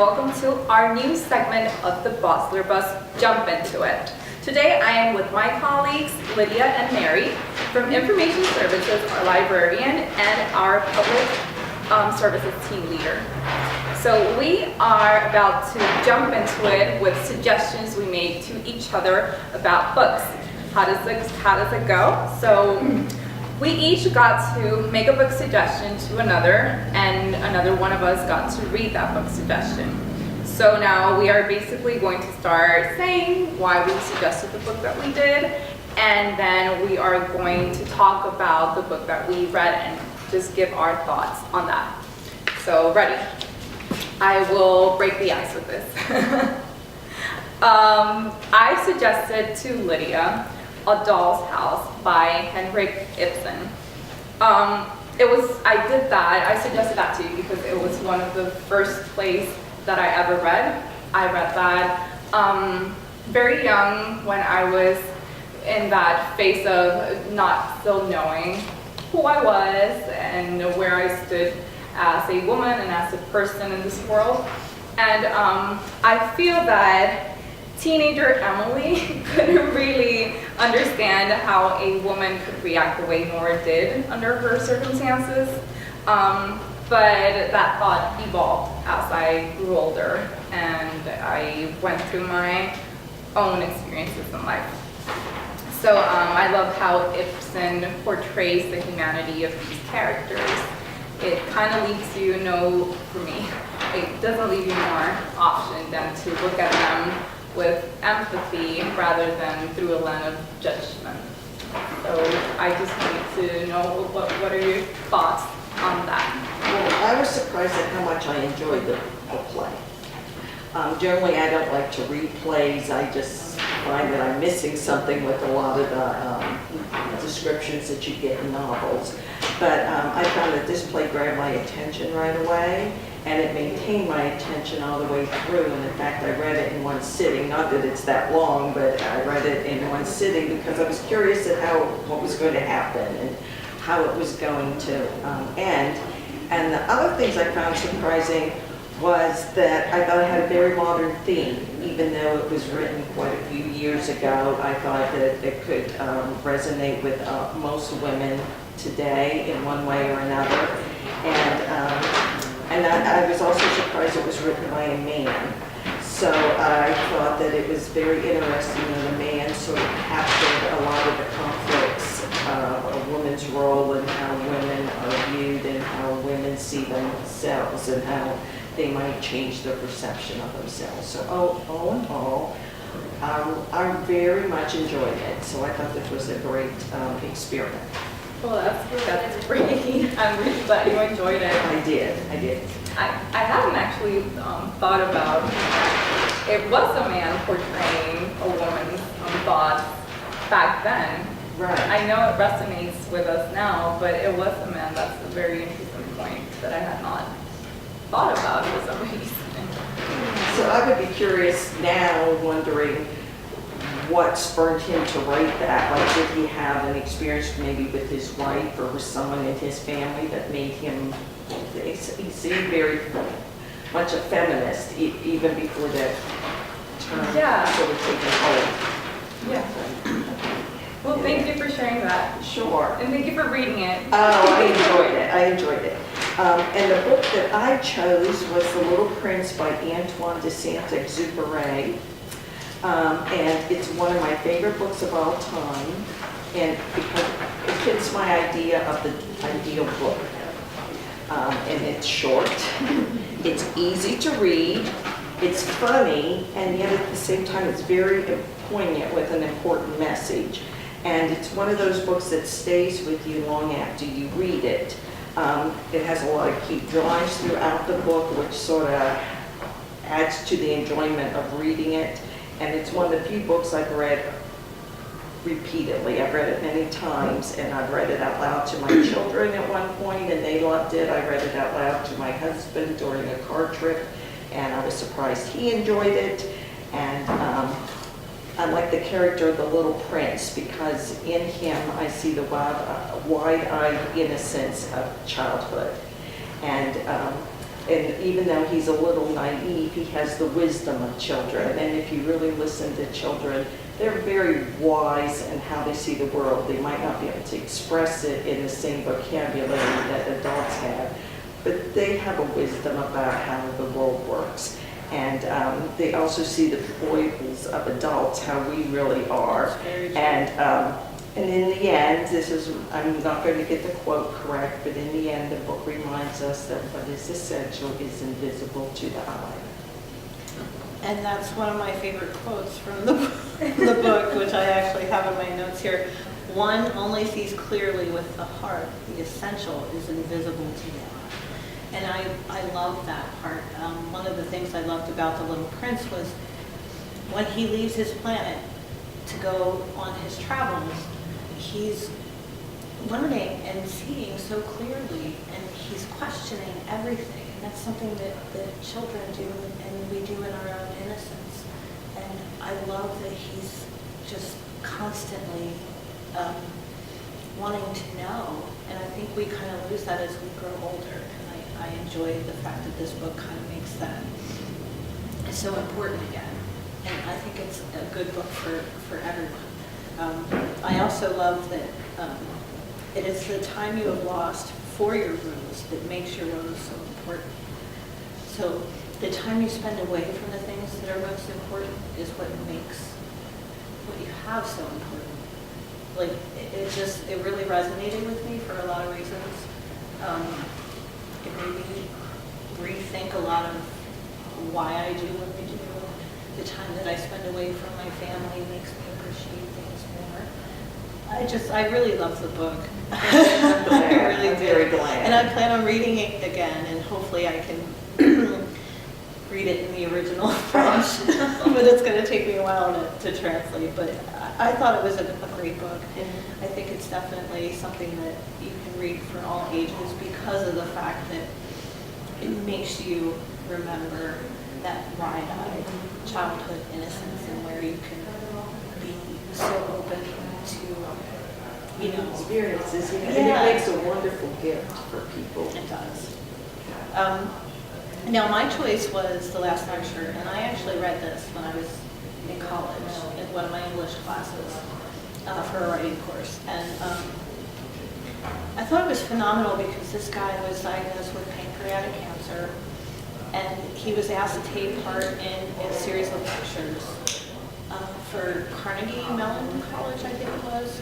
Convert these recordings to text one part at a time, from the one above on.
welcome to our new segment of the Bosler Bus, Jump Into It. Today I am with my colleagues Lydia and Mary from Information Services, our librarian, and our public services team leader. So we are about to jump into it with suggestions we made to each other about books. How does it go? So we each got to make a book suggestion to another, and another one of us got to read that book suggestion. So now we are basically going to start saying why we suggested the book that we did, and then we are going to talk about the book that we read and just give our thoughts on that. So ready? I will break the ice with this. I suggested to Lydia A Doll's House by Henrik Ibsen. I suggested that to you because it was one of the first plays that I ever read. I read that very young, when I was in that phase of not still knowing who I was and where I stood as a woman and as a person in this world. And I feel that teenager Emily couldn't really understand how a woman could react the way Nora did under her circumstances. But that thought evolved as I grew older and I went through my own experiences in life. So I love how Ibsen portrays the humanity of these characters. It kind of leaves you, for me, it doesn't leave you more option than to look at them with empathy rather than through a lens of judgment. So I just wanted to know what are your thoughts on that? Well, I was surprised at how much I enjoyed the play. Generally, I don't like to read plays. I just find that I'm missing something with a lot of the descriptions that you get in novels. But I found that this play grabbed my attention right away, and it maintained my attention all the way through. And in fact, I read it in one sitting. Not that it's that long, but I read it in one sitting because I was curious at what was going to happen and how it was going to end. And the other things I found surprising was that I thought it had a very modern theme. Even though it was written quite a few years ago, I thought that it could resonate with most women today in one way or another. And I was also surprised it was written by a man. So I thought that it was very interesting that a man sort of captured a lot of the conflicts of a woman's role and how women are viewed and how women see themselves and how they might change their perception of themselves. So all in all, I very much enjoyed it. So I thought this was a great experiment. Well, that's great. I'm really glad you enjoyed it. I did. I hadn't actually thought about it was a man portraying a woman's thoughts back then. Right. I know it resonates with us now, but it was a man. That's a very interesting point that I had not thought about for some reason. So I would be curious now, wondering what spurred him to write that. Like, did he have an experience maybe with his wife or with someone in his family that made him, he seemed very much a feminist, even before that term sort of taken hold. Yeah. Well, thank you for sharing that. Sure. And thank you for reading it. Oh, I enjoyed it. And the book that I chose was The Little Prince by Antoine de Saint-Exupéry. And it's one of my favorite books of all time, and because it fits my idea of the ideal book. And it's short, it's easy to read, it's funny, and yet at the same time it's very poignant with an important message. And it's one of those books that stays with you long after you read it. It has a lot of cute drawings throughout the book, which sort of adds to the enjoyment of reading it. And it's one of the few books I've read repeatedly. I've read it many times, and I've read it out loud to my children at one point, and they loved it. I read it out loud to my husband during a car trip, and I was surprised he enjoyed it. And I like the character of the Little Prince because in him I see the wide-eyed innocence of childhood. And And even though he's a little naive, he has the wisdom of children. And if you really listen to children, they're very wise in how they see the world. They might not be able to express it in the same vocabulary that adults have, but they have a wisdom about how the world works. And they also see the foibles of adults, how we really are. And in the end, I'm not going to get the quote correct, but in the end, the book reminds us that what is essential is invisible to the eye. And that's one of my favorite quotes from the book, which I actually have in my notes here. One only sees clearly with the heart. The essential is invisible to the eye. And I love that part. One of the things I loved about The Little Prince was when he leaves his planet to go on his travels, he's learning and seeing so clearly, and he's questioning everything. And that's something that children do, and we do in our own innocence. And I love that he's just constantly wanting to know. And I think we kind of lose that as we grow older. And I enjoy the fact that this book kind of makes that so important again. And I think it's a good book for everyone. I also love that it is the time you have lost for your rose that makes your rose so important. So the time you spend away from the things that are most important is what makes what you have so important. Like, it really resonated with me for a lot of reasons. It made me rethink a lot of why I do what I do. The time that I spend away from my family makes me appreciate things more. I really love the book. I really I'm very glad. And I plan on reading it again, and hopefully I can read it in the original French. But it's going to take me a while to translate. But I thought it was a great book. And I think it's definitely something that you can read for all ages because of the fact that it makes you remember that wide-eyed childhood innocence and where you can be so open to, experiences. And Yeah. it makes a wonderful gift for people. It does. Now, my choice was The Last Lecture, and I actually read this when I was in college in one of my English classes for a writing course. And I thought it was phenomenal because this guy was diagnosed with pancreatic cancer, and he was asked to take part in a series of lectures for Carnegie Mellon College, I think it was.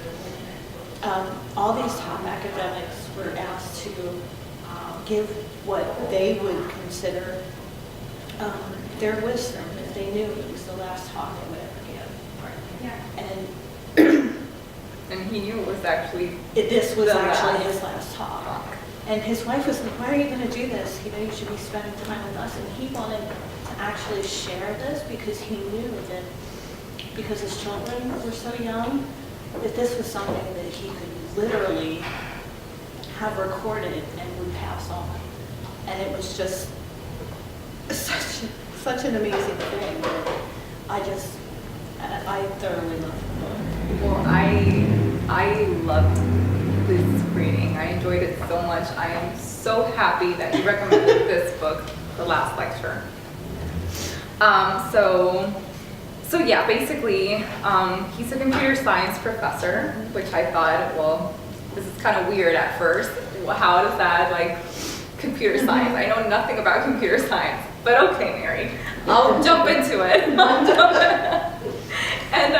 All these top academics were asked to give what they would consider their wisdom, if they knew it was the last talk they would ever give. Yeah. And And he knew it was actually this was the actually last his last talk. And his wife was like, why are you going to do this? You know, you should be spending time with us. And he wanted to actually share this because he knew that because his children were so young, that this was something that he could literally have recorded and would pass on. And it was just such an amazing thing that I thoroughly loved the book. Well, I loved this reading. I enjoyed it so much. I am so happy that you recommended this book, The Last Lecture. So yeah, basically, he's a computer science professor, which I thought, well, this is kind of weird at first. Well, how does that, like, computer science? I know nothing about computer science, but okay, Mary, I'll jump into it. And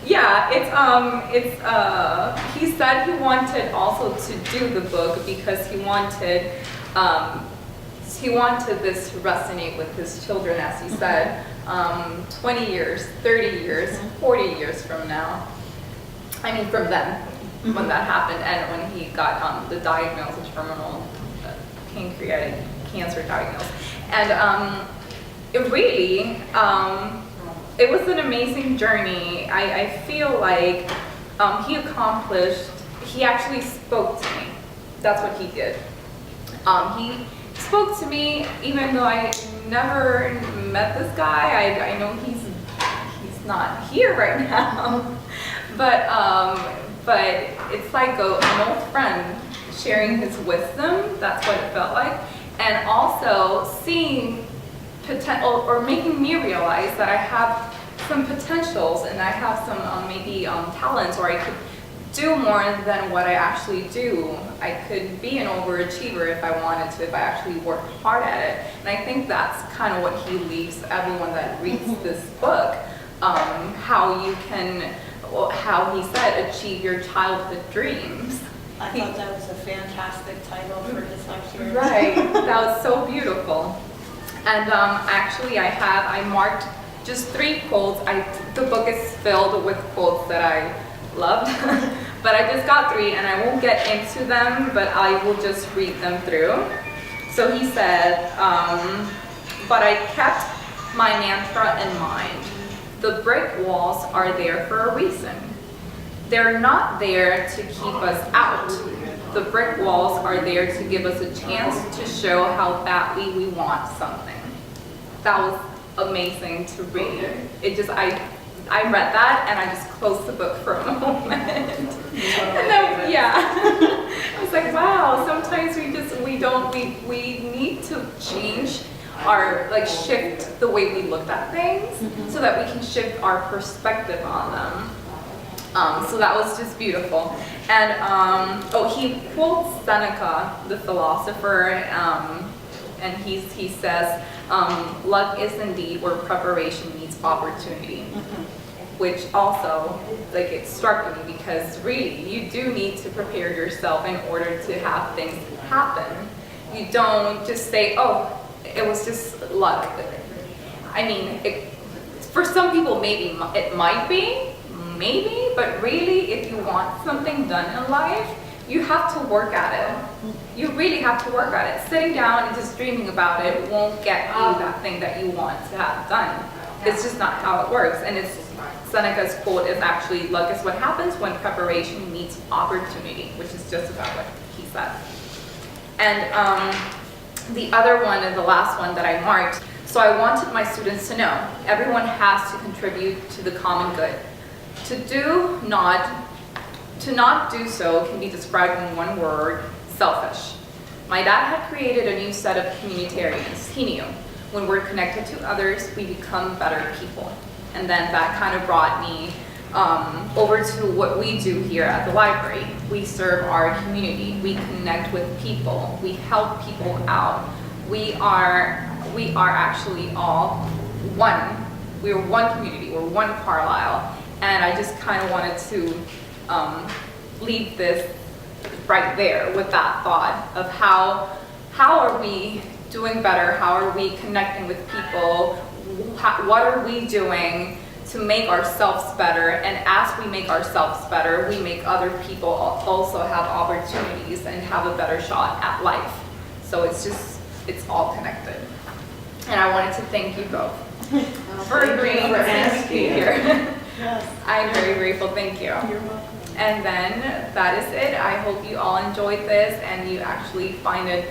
yeah, he said he wanted also to do the book because he wanted this to resonate with his children, as he said, 20 years, 30 years, 40 years from now. I mean, from then, when that happened, and when he got the diagnosis, terminal pancreatic cancer diagnosis. And it really, it was an amazing journey. I feel like he actually spoke to me. That's what he did. He spoke to me, even though I never met this guy. I know he's not here right now, but it's like an old friend sharing his wisdom. That's what it felt like. and also seeing potential or making me realize that I have some potentials and I have some maybe talents, or I could do more than what I actually do. I could be an overachiever if I wanted to, if I actually worked hard at it. And I think that's kind of what he leaves everyone that reads this book, how you can, well, how he said, achieve your childhood dreams. I thought that was a fantastic title for his lecture. Right, that was so beautiful. And actually I marked just 3 quotes. The book is filled with quotes that I loved, but I just got 3 and I won't get into them, but I will just read them through. So he said, but I kept my mantra in mind. The brick walls are there for a reason. They're not there to keep us out. The brick walls are there to give us a chance to show how badly we want something. That was amazing to read. It just, I read that and I just closed the book for a moment. And then, yeah, I was like, wow, sometimes we need to change our, like, shift the way we looked at things so that we can shift our perspective on them. So that was just beautiful. And he quotes Seneca, the philosopher, and he says, luck is indeed where preparation meets opportunity. Which also, like, it struck me because really, you do need to prepare yourself in order to have things happen. You don't just say, oh, it was just luck. I mean, for some people, maybe it might be, maybe, but really, if you want something done in life, you have to work at it. You really have to work at it. Sitting down and just dreaming about it won't get you that thing that you want to have done. It's just not how it works. And Seneca's quote is actually, luck is what happens when preparation meets opportunity, which is just about what he said. And the other one and the last one that I marked, so I wanted my students to know, everyone has to contribute to the common good. To not do so can be described in one word, selfish. My dad had created a new set of communitarians. He knew when we're connected to others, we become better people. And then that kind of brought me over to what we do here at the library. We serve our community. We connect with people. We help people out. We are actually all one. We're one community. We're one Carlisle. And I just kind of wanted to leave this right there with that thought of how are we doing better? How are we connecting with people? What are we doing to make ourselves better? And as we make ourselves better, we make other people also have opportunities and have a better shot at life. So it's all connected. And I wanted to thank you both for agreeing to be here. Yes. I'm very grateful, thank you. You're welcome. And then that is it. I hope you all enjoyed this and you actually find it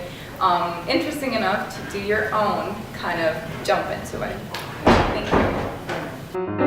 interesting enough to do your own kind of jump into it. Thank you.